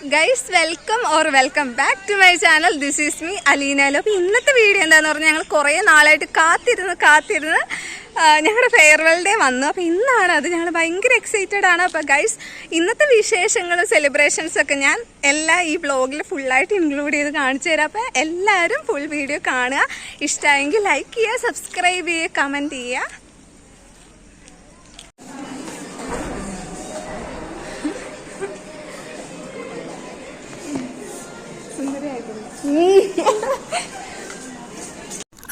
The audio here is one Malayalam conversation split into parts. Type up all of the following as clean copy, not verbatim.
Guys welcome back to my channel. This is me അലീനലോ. അപ്പോൾ ഇന്നത്തെ വീഡിയോ എന്താണെന്ന് പറഞ്ഞാൽ ഞങ്ങൾ കുറേ നാളായിട്ട് കാത്തിരുന്ന് ഞങ്ങളുടെ ഫെയർവെൽ ഡേ വന്നു. അപ്പോൾ ഇന്നാണ് അത്. ഞങ്ങൾ ഭയങ്കര എക്സൈറ്റഡ് ആണ്. അപ്പോൾ ഗൈസ് ഇന്നത്തെ വിശേഷങ്ങളും സെലിബ്രേഷൻസൊക്കെ ഞാൻ എല്ലാം ഈ വ്ളോഗിൽ ഫുള്ളായിട്ട് ഇൻക്ലൂഡ് ചെയ്ത് കാണിച്ചു തരാം. അപ്പോൾ എല്ലാവരും ഫുൾ വീഡിയോ കാണുക. ഇഷ്ടമായെങ്കിൽ ലൈക്ക് ചെയ്യുക, സബ്സ്ക്രൈബ് ചെയ്യുക, കമൻറ്റ് ചെയ്യുക.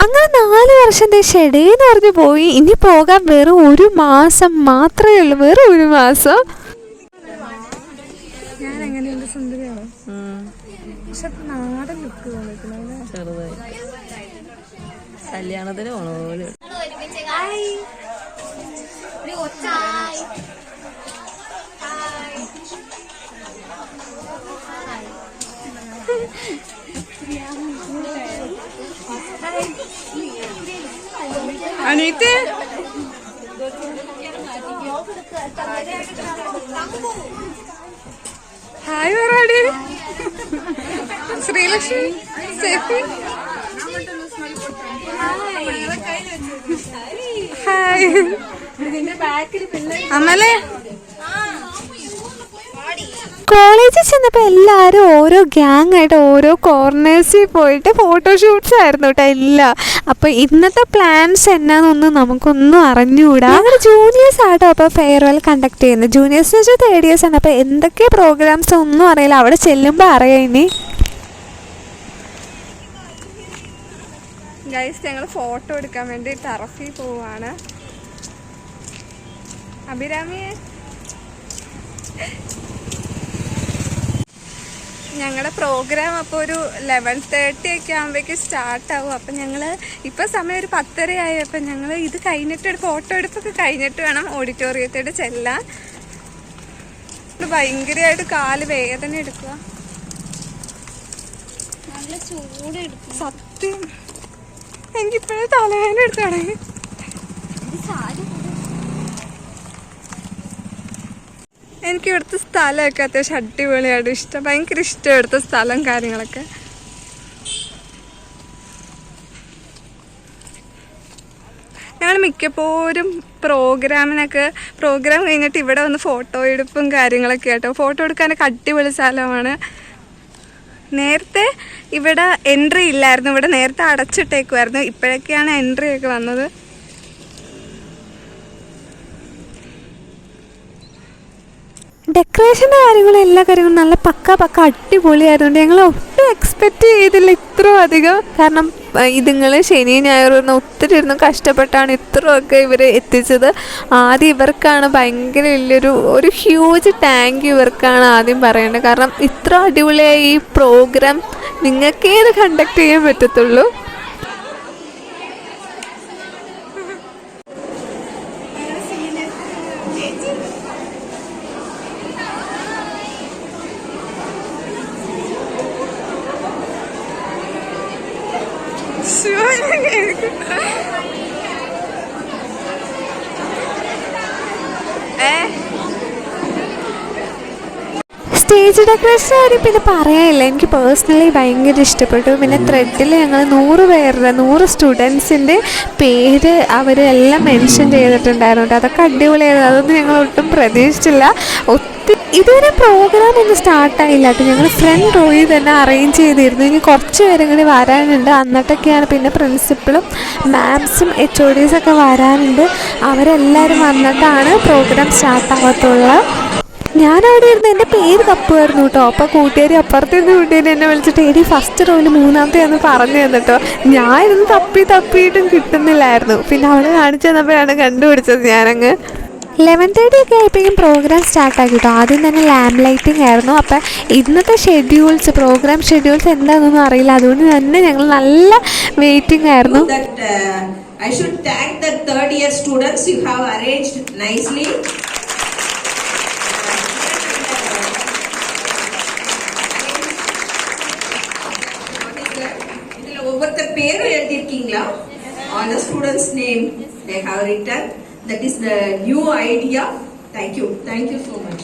അങ്ങനെ 4 വർഷത്തെ ഷെഡേന്ന് പറഞ്ഞു പോയി. ഇനി പോകാൻ വെറും 1 മാസം മാത്രമേ ഉള്ളൂ. വെറും 1 മാസം. ഞാൻ എങ്ങനെയുണ്ട്? സുന്ദരിയാണോ? പക്ഷെ നാടൻ ലുക്ക് ചെറുതായി കല്യാണത്തിന് പോണ പോലെ. അനീറ്റ് ഹായ് പറയാടി. ശ്രീലക്ഷ്മി സേഫി ഹായ്. അമ്മലേ കോളേജിൽ ചെന്നപ്പോൾ എല്ലാവരും ഓരോ ഗ്യാങ് ആയിട്ട് ഓരോ കോർണേഴ്സിൽ പോയിട്ട് ഫോട്ടോഷൂട്ട്സ് ആയിരുന്നു കേട്ടോ എല്ലാം. അപ്പോൾ ഇന്നത്തെ പ്ലാൻസ് എന്നാന്നൊന്നും നമുക്കൊന്നും അറിഞ്ഞുകൂടാ. ഞങ്ങൾ ജൂനിയേഴ്സ് ആട്ടോ അപ്പോൾ ഫെയർവെൽ കണ്ടക്ട് ചെയ്യുന്നത്. ജൂനിയേഴ്സ് എന്ന് വെച്ചാൽ 3rd years ആണ്. അപ്പോൾ എന്തൊക്കെ പ്രോഗ്രാംസ് ഒന്നും അറിയില്ല. അവിടെ ചെല്ലുമ്പോൾ അറിയാം. ഇനി ഗൈസ് ഞങ്ങൾ ഫോട്ടോ എടുക്കാൻ വേണ്ടി ടറഫിൽ പോവാണ്. അഭിരാമിയെ ഞങ്ങളുടെ പ്രോഗ്രാം അപ്പോൾ ഒരു 11:30 ഒക്കെ ആകുമ്പോഴേക്ക് സ്റ്റാർട്ടാവും. അപ്പം ഞങ്ങൾ ഇപ്പം സമയം ഒരു 10:30 ആയി. അപ്പം ഞങ്ങൾ ഇത് കഴിഞ്ഞിട്ട് ഫോട്ടോ എടുപ്പൊക്കെ കഴിഞ്ഞിട്ട് വേണം ഓഡിറ്റോറിയത്തോട് ചെല്ലാൻ. ഭയങ്കരമായിട്ട് കാല് വേദന എടുക്കുക. സത്യം എനിക്കിപ്പോഴും തലവേദന എടുത്തു തുടങ്ങി. എനിക്ക് ഇവിടുത്തെ സ്ഥലമൊക്കെ അത്യാവശ്യം അടിപൊളിയായിട്ട് ഇഷ്ടം. ഭയങ്കര ഇഷ്ടം ഇവിടുത്തെ സ്ഥലം കാര്യങ്ങളൊക്കെ. ഞങ്ങൾ മിക്കപ്പോഴും പ്രോഗ്രാം കഴിഞ്ഞിട്ട് ഇവിടെ വന്ന് ഫോട്ടോ എടുപ്പും കാര്യങ്ങളൊക്കെ ആട്ടോ. ഫോട്ടോ എടുക്കാനൊക്കെ അടിപൊളി സ്ഥലമാണ്. നേരത്തെ ഇവിടെ എൻട്രി ഇല്ലായിരുന്നു. ഇവിടെ നേരത്തെ അടച്ചിട്ടേക്കുമായിരുന്നു. ഇപ്പോഴൊക്കെയാണ് എൻട്രി ഒക്കെ വന്നത്. ഡെക്കറേഷൻ്റെ കാര്യങ്ങളും എല്ലാ കാര്യങ്ങളും നല്ല പക്ക അടിപൊളിയായതുകൊണ്ട് ഞങ്ങൾ ഒട്ടും എക്സ്പെക്റ്റ് ചെയ്തില്ല ഇത്രയും അധികം. കാരണം ഇതുങ്ങൾ ശനി ഞായറും ഒത്തിരി ഇരുന്ന് കഷ്ടപ്പെട്ടാണ് ഇത്രയൊക്കെ ഇവർ എത്തിച്ചത്. ആദ്യം ഇവർക്കാണ് ഭയങ്കര വലിയൊരു ഹ്യൂജ് താങ്ക് യു ഇവർക്കാണ് ആദ്യം പറയേണ്ടത്. കാരണം ഇത്ര അടിപൊളിയായി ഈ പ്രോഗ്രാം നിങ്ങൾക്കേ ഇത് കണ്ടക്ട് ചെയ്യാൻ പറ്റത്തുള്ളൂ. സ്റ്റേജ് ഡെക്കറേഷൻ കാര്യം പിന്നെ പറയാനില്ല. എനിക്ക് പേഴ്സണലി ഭയങ്കര ഇഷ്ടപ്പെട്ടു. പിന്നെ ത്രെഡിൽ ഞങ്ങൾ 100 സ്റ്റുഡൻസിൻ്റെ പേര് അവരെല്ലാം മെൻഷൻ ചെയ്തിട്ടുണ്ടായിരുന്നു. അതൊക്കെ അടിപൊളിയായിരുന്നു. അതൊന്നും ഞങ്ങൾ ഒട്ടും പ്രതീക്ഷിച്ചില്ല. ഇതുവരെ പ്രോഗ്രാം ഒന്നും സ്റ്റാർട്ടായില്ല കേട്ടോ. ഞങ്ങൾ ഫ്രണ്ട് റോയിൽ തന്നെ അറേഞ്ച് ചെയ്തിരുന്നു. ഇനി കുറച്ച് പേരും കൂടി വരാനുണ്ട്. എന്നിട്ടൊക്കെയാണ് പിന്നെ പ്രിൻസിപ്പളും മാംസും HODs ഒക്കെ വരാനുണ്ട്. അവരെല്ലാവരും വന്നിട്ടാണ് പ്രോഗ്രാം സ്റ്റാർട്ടാകത്തുള്ളൂ. ഞാനവിടെ ഇരുന്ന് എൻ്റെ പേര് തപ്പുമായിരുന്നു കേട്ടോ. അപ്പോൾ കൂട്ടുകാരി അപ്പുറത്തേന്ന് കൂട്ടുകാരി എന്നെ വിളിച്ചിട്ട് എടി ഫസ്റ്റ് റോയിൽ 3ാമത്തെ എന്ന് പറഞ്ഞു തന്നിട്ടോ. ഞാൻ ഇരുന്ന് തപ്പിയിട്ടും കിട്ടുന്നില്ലായിരുന്നു. പിന്നെ അവിടെ കാണിച്ചു തന്നപ്പോഴാണ് കണ്ടുപിടിച്ചത് ഞാനങ്ങ്. 11:30 ഒക്കെ ആയപ്പോഴേക്കും പ്രോഗ്രാം സ്റ്റാർട്ടാക്കി കേട്ടോ. ആദ്യം തന്നെ ലാമ്പ് ലൈറ്റിംഗ് ആയിരുന്നു. അപ്പം ഇന്നത്തെ പ്രോഗ്രാം ഷെഡ്യൂൾസ് എന്താണെന്നൊന്നും അറിയില്ല. അതുകൊണ്ട് തന്നെ ഞങ്ങൾ നല്ല വെയിറ്റിംഗ് ആയിരുന്നു. I should thank the 3rd year students. You have arranged nicely. ஒவ்வொருத்த பேரும் எழுதிருக்கீங்களா? On the students' name they have written. That is the new idea. Thank you so much.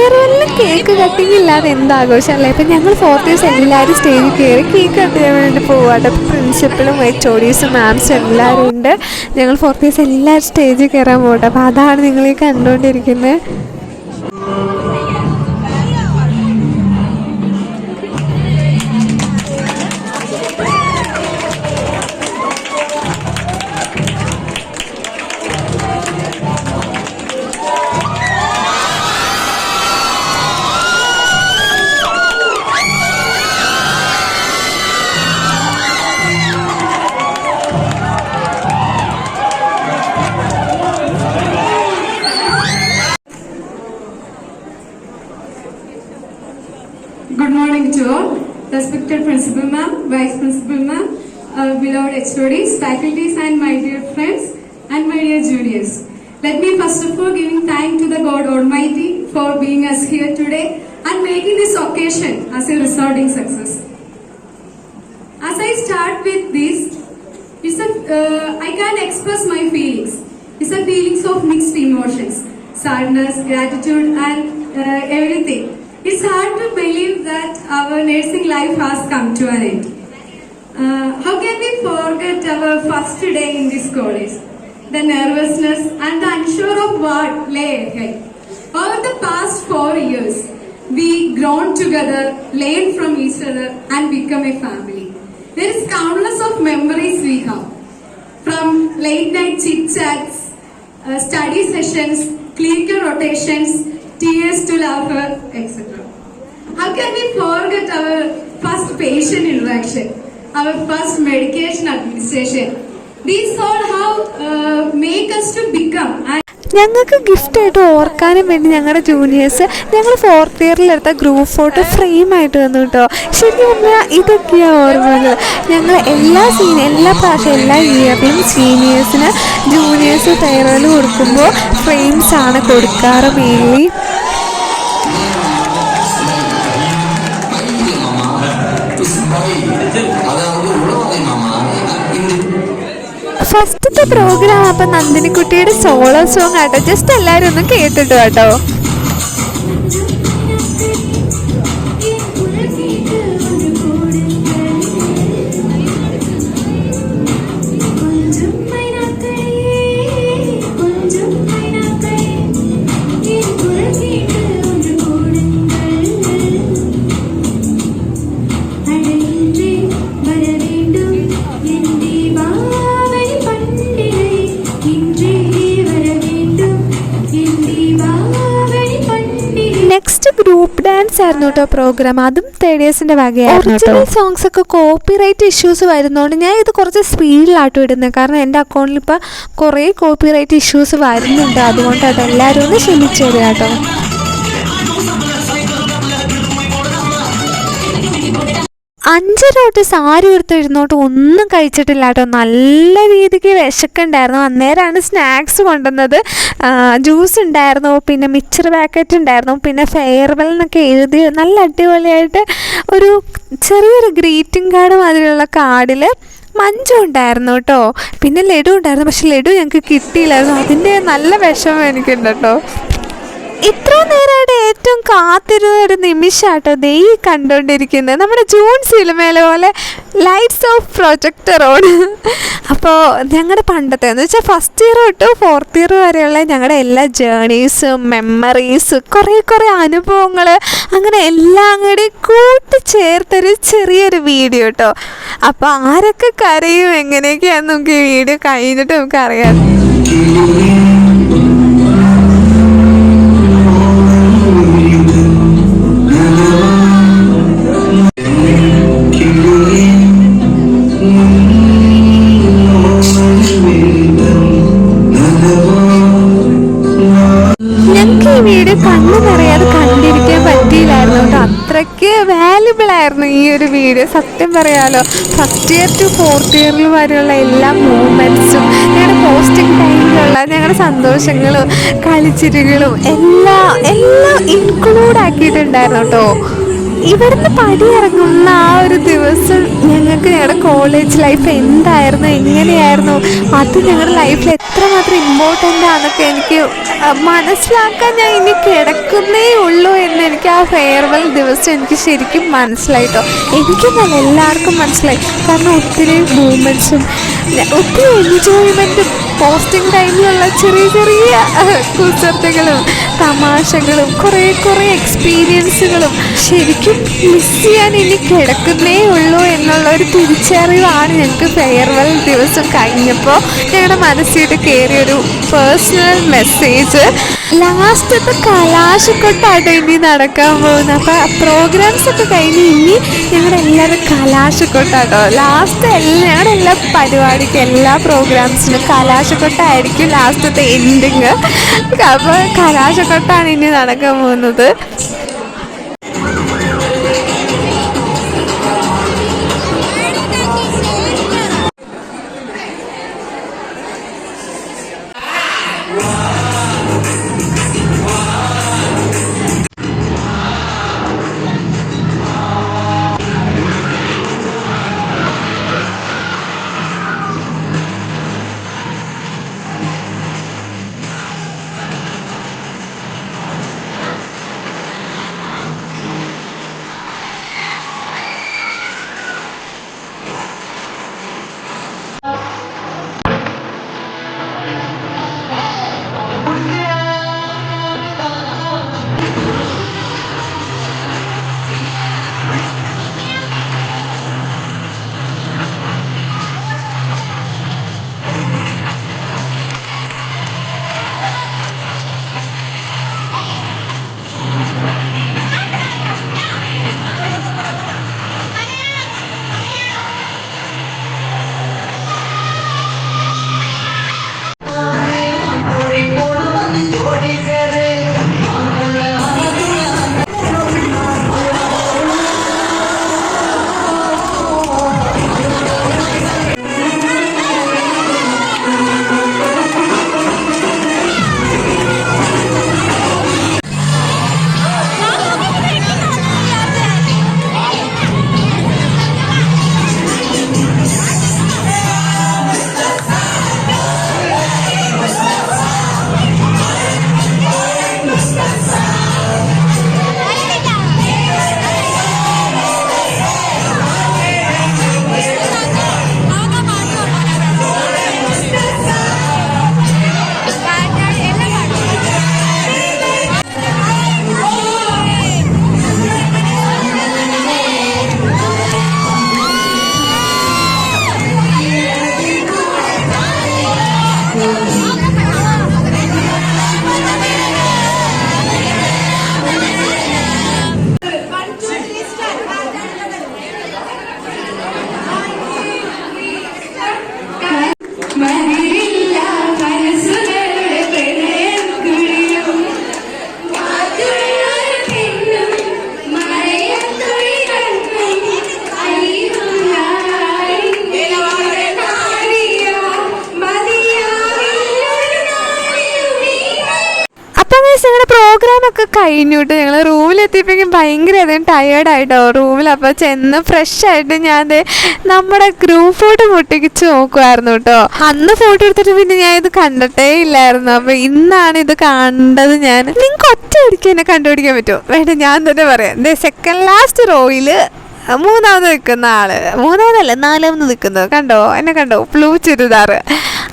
ഫെയർവെല്ലിൽ കേക്ക് കട്ടിങ് ഇല്ലാതെ എന്താഘോഷമല്ലേ. ഇപ്പം ഞങ്ങൾ 4th ഇയേഴ്സ് എല്ലാവരും സ്റ്റേജിൽ കയറി കേക്ക് കട്ട് ചെയ്യാൻ വേണ്ടി പോവാട്ടോ. പ്രിൻസിപ്പളും HODസും മാംസും എല്ലാവരും ഉണ്ട്. ഞങ്ങൾ 4th ഇയേഴ്സ് എല്ലാവരും സ്റ്റേജിൽ കയറാൻ പോകട്ടെ. അപ്പോൾ അതാണ് നിങ്ങളീ കണ്ടുകൊണ്ടിരിക്കുന്നത്. Good morning to all. Respected Principal Ma'am, Vice Principal Ma'am, beloved HODs, faculties and my dear friends and my dear juniors. Let me first of all giving thanks to the God Almighty for being us here today and making this occasion as a resounding success. As I start with this, I can't express my feelings. It's a feelings of mixed emotions, sadness, gratitude and everything. It's hard to believe that our nursing life has come to an end. How can we forget our first day in this college? The nervousness and the unsure of what lay ahead. Over the past 4 years, we grown together, learned from each other and become a family. There is countless of memories we have. From late night chit chats, study sessions, clinical rotations, tears to laughter, etc. How can we forget our first patient interaction, our first medication administration? These all how make us to become. ഞങ്ങൾക്ക് ഗിഫ്റ്റായിട്ട് ഓർക്കാനും വേണ്ടി ഞങ്ങളുടെ ജൂനിയേഴ്സ് ഞങ്ങൾ 4th ഇയറിലെടുത്ത ഗ്രൂപ്പ് ഫോട്ടോ ഫ്രെയിമായിട്ട് തന്നു കേട്ടോ. ശരിക്കും പറഞ്ഞാൽ ഇതൊക്കെയാണ് ഓർമ്മകൾ. ഞങ്ങൾ എല്ലാ പ്രാവശ്യം എല്ലാ ഇയറിലും സീനിയേഴ്സിന് ജൂനിയേഴ്സ് ഫെയർവെൽ കൊടുക്കുമ്പോൾ ഫ്രെയിംസാണ് കൊടുക്കാറ് മെയിൻലി. ഫസ്റ്റത്തെ പ്രോഗ്രാം അപ്പം നന്ദിനിക്കുട്ടിയുടെ സോളോ സോങ് ആട്ടോ. ജസ്റ്റ് എല്ലാവരും ഒന്ന് കേട്ടിട്ട് കേട്ടോ. നെക്സ്റ്റ് ഗ്രൂപ്പ് ഡാൻസ് ആയിരുന്നു കേട്ടോ പ്രോഗ്രാം. അതും 3rd ഇയേഴ്സിൻ്റെ വകയായിരുന്നു. ഒറിജിനൽ സോങ്സ് ഒക്കെ കോപ്പിറൈറ്റ് ഇഷ്യൂസ് വരുന്നതുകൊണ്ട് ഞാൻ ഇത് കുറച്ച് സ്പീഡിലാട്ടോ ഇടുന്നത്. കാരണം എൻ്റെ അക്കൗണ്ടിൽ ഇപ്പോൾ കുറേ കോപ്പിറൈറ്റ് ഇഷ്യൂസ് വരുന്നുണ്ട്. അതുകൊണ്ട് അതെല്ലാവരും ഒന്ന് ക്ഷമിച്ചു തരിക കേട്ടോ. 5 തൊട്ട് സാരി എടുത്ത് ഇരുന്നോട്ട് ഒന്നും കഴിച്ചിട്ടില്ല കേട്ടോ. നല്ല രീതിക്ക് വിശക്കുണ്ടായിരുന്നു. അന്നേരമാണ് സ്നാക്സ് കൊണ്ടുവന്നത്. ജ്യൂസ് ഉണ്ടായിരുന്നു, പിന്നെ മിക്സർ പാക്കറ്റ് ഉണ്ടായിരുന്നു, പിന്നെ ഫെയർവെൽ എന്നൊക്കെ എഴുതി നല്ല അടിപൊളിയായിട്ട് ഒരു ചെറിയൊരു ഗ്രീറ്റിംഗ് കാർഡ് മാതിരിയുള്ള കാർഡിൽ മഞ്ചു ഉണ്ടായിരുന്നു കേട്ടോ. പിന്നെ ലഡു ഉണ്ടായിരുന്നു. പക്ഷെ ലഡു ഞങ്ങൾക്ക് കിട്ടിയില്ലായിരുന്നു. അതിൻ്റെ നല്ല വിഷമം എനിക്കുണ്ട് കേട്ടോ. ഇത്ര നേരമായിട്ട് ഏറ്റവും കാത്തിരുന്ന ഒരു നിമിഷമാട്ടോ ദേ ഈ കണ്ടുകൊണ്ടിരിക്കുന്നത്. നമ്മുടെ ജൂൺ സിനിമയിലെ പോലെ ലൈറ്റ്സ് ഓഫ് പ്രൊജക്ടർ ഓൺ. അപ്പോൾ ഞങ്ങളുടെ പണ്ടത്തെ എന്ന് വെച്ചാൽ 1st ഇയർ തൊട്ട് 4th ഇയർ വരെയുള്ള ഞങ്ങളുടെ എല്ലാ ജേണീസും മെമ്മറീസ് കുറേ അനുഭവങ്ങൾ അങ്ങനെ എല്ലാം കൂടി കൂട്ടിച്ചേർത്തൊരു ചെറിയൊരു വീഡിയോ കേട്ടോ. അപ്പോൾ ആരൊക്കെ കരയും എങ്ങനെയൊക്കെയാണെന്ന് നമുക്ക് ഈ വീഡിയോ കഴിഞ്ഞിട്ട് നമുക്ക് അറിയാം. ഞങ്ങൾക്ക് ഈ വീഡിയോ കണ്ണു നിറയാതെ കണ്ടിരിക്കാൻ പറ്റിയില്ലായിരുന്നു കേട്ടോ. അത്രയ്ക്ക് വാല്യുബിൾ ആയിരുന്നു ഈ ഒരു വീഡിയോ. സത്യം പറയാലോ, 1st ഇയർ ടു 4th ഇയറിൽ വരെയുള്ള എല്ലാ മൂമെൻറ്റ്സും ഞങ്ങളുടെ പോസ്റ്റിംഗ് ടൈമിലുള്ള ഞങ്ങളുടെ സന്തോഷങ്ങളും കളിച്ചിരികളും എല്ലാം ഇൻക്ലൂഡ് ആക്കിയിട്ടുണ്ടായിരുന്നു കേട്ടോ. ഇവിടുന്ന് പടിയിറങ്ങുന്ന ആ ഒരു ദിവസം ഞങ്ങൾക്ക് ഞങ്ങളുടെ കോളേജ് ലൈഫ് എന്തായിരുന്നു, എങ്ങനെയായിരുന്നു, അത് ഞങ്ങളുടെ ലൈഫിൽ എത്രമാത്രം ഇമ്പോർട്ടൻ്റ് ആണെന്നൊക്കെ എനിക്ക് മനസ്സിലാക്കാൻ ഞാൻ ഇനി കിടക്കുന്നേ ഉള്ളൂ എന്ന് എനിക്ക് ആ ഫെയർവെൽ ദിവസം എനിക്ക് ശരിക്കും മനസ്സിലായിട്ടോ. എനിക്കെന്നല്ല, എല്ലാവർക്കും മനസ്സിലായി. കാരണം ഒത്തിരി മൂമെൻറ്റ്സും ഒത്തിരി എൻജോയ്മെൻറ്റും പോസ്റ്റിംഗ് ടൈമിലുള്ള ചെറിയ ചെറിയ കുസൃതികളും തമാശകളും കുറേ എക്സ്പീരിയൻസുകളും ശരിക്കും മിസ് ചെയ്യാൻ ഇനി കിടക്കുന്നേ ഉള്ളൂ എന്നുള്ള ഒരു തിരിച്ചറിവാണ് ഞങ്ങൾക്ക് ഫെയർവെൽ ദിവസം കഴിഞ്ഞപ്പോൾ ഞങ്ങളുടെ മനസ്സിട്ട് കയറിയൊരു പേഴ്സണൽ മെസ്സേജ്. ലാസ്റ്റത്തെ കലാശക്കൊട്ടാട്ടോ ഇനി നടക്കാൻ പോകുന്നത്. അപ്പോൾ പ്രോഗ്രാംസ് ഒക്കെ കഴിഞ്ഞ് ഇനി ഞങ്ങളുടെ എല്ലാവരും കലാശക്കൊട്ടാട്ടോ. ലാസ്റ്റ് ഞങ്ങളുടെ എല്ലാ പരിപാടിക്കും എല്ലാ പ്രോഗ്രാംസിനും കലാശക്കൊട്ടായിരിക്കും ലാസ്റ്റത്തെ എൻഡിങ്. അപ്പോൾ കലാശക്കൊട്ടാണ് ഇനി നടക്കാൻ പോകുന്നത്. പ്രോഗ്രാമൊക്കെ കഴിഞ്ഞിട്ട് ഞങ്ങൾ റൂമിലെത്തിയപ്പോഴേക്കും ഭയങ്കര അധികം ടയേർഡായിട്ടോ റൂമിൽ. അപ്പോൾ ചെന്ന് ഫ്രഷ് ആയിട്ട് ഞാൻ നമ്മുടെ ഗ്രൂപ്പ് ഫോട്ടോ പൊട്ടിച്ച് നോക്കുമായിരുന്നു കേട്ടോ. അന്ന് ഫോട്ടോ എടുത്തിട്ട് പിന്നെ ഞാൻ ഇത് കണ്ടിട്ടേ ഇല്ലായിരുന്നു. അപ്പോൾ ഇന്നാണ് ഇത് കണ്ടത്. ഞാൻ നിങ്ങൾക്ക് ഒറ്റ അടിക്ക് എന്നെ കണ്ടുപിടിക്കാൻ പറ്റുമോ? വേണ്ട, ഞാൻ തന്നെ പറയാം. സെക്കൻഡ് ലാസ്റ്റ് റോയിൽ മൂന്നാമത് നിൽക്കുന്ന ആള്, മൂന്നാമതല്ല നാലാമത് നിൽക്കുന്നത് കണ്ടോ, എന്നെ കണ്ടോ, ബ്ലൂ ചുരിദാർ.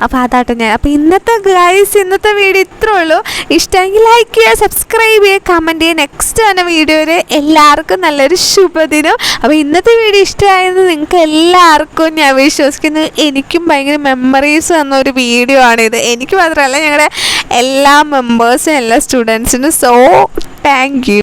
അപ്പോൾ അതാട്ടോ ഞാൻ. അപ്പോൾ ഇന്നത്തെ വീഡിയോ ഇത്രേ ഉള്ളൂ. ഇഷ്ടമെങ്കിൽ ലൈക്ക് ചെയ്യുക, സബ്സ്ക്രൈബ് ചെയ്യുക, കമൻറ്റ് ചെയ്യുക. നെക്സ്റ്റ് തന്നെ വീഡിയോയിൽ എല്ലാവർക്കും നല്ലൊരു ശുഭദിനം. അപ്പോൾ ഇന്നത്തെ വീഡിയോ ഇഷ്ടമായത് നിങ്ങൾക്ക് എല്ലാവർക്കും ഞാൻ വിശ്വസിക്കുന്നു. എനിക്കും ഭയങ്കര മെമ്മറീസ് തന്നൊരു വീഡിയോ ആണിത്. എനിക്ക് മാത്രമല്ല, ഞങ്ങളുടെ എല്ലാ മെമ്പേഴ്സും എല്ലാ സ്റ്റുഡൻസിനും. So thank you.